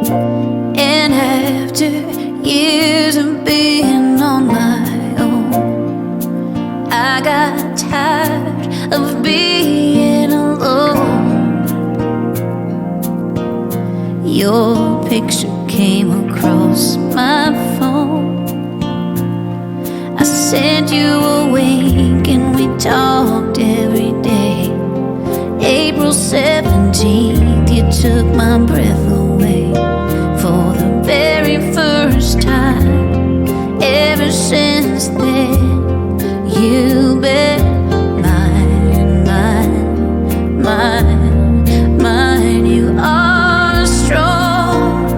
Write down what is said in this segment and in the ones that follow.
And after years of being on my own, I got tired of being alone. Your picture came across my phone. I sent you a wink and we talked every day. April 17th, you took my breath away. For the very first time, ever since then, you've been mine, mine, mine, mine. You are strong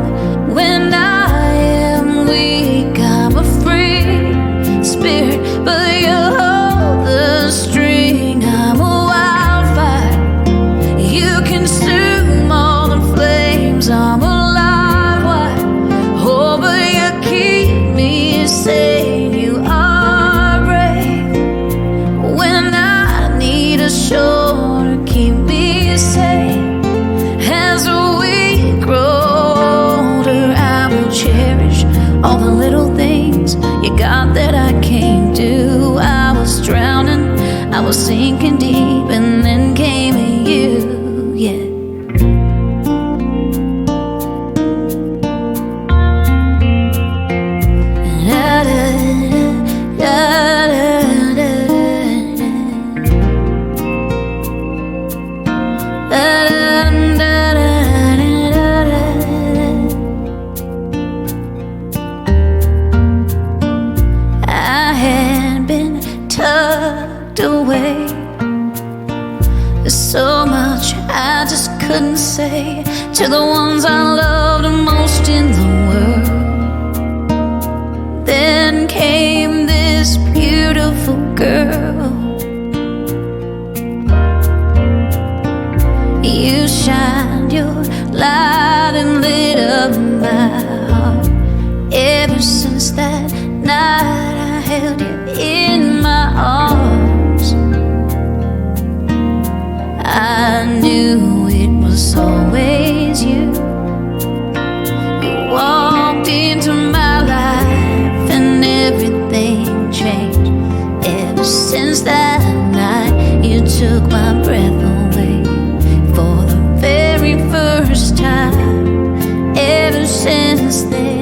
when I am weak. I'm a free spirit, but you hold the string. I'm a wildfire, you consume all the flames. I'm a live wire, oh, but you keep me sane. You are brave when I need a shore to keep me safe. As we grow older, I will cherish all the little things you got that I can't do. I was drowning, I was sinking deep, and then came you, yeah. I had been tucked away. There's so much I just couldn't say to the ones I loved most in the world. Then came this beautiful girl. You shined your light and lit up my heart. Ever since that night I held you in my arms, I knew it was always you. You walked into my life and everything changed. Ever since that night you took my breath away. For the very first time, ever since then,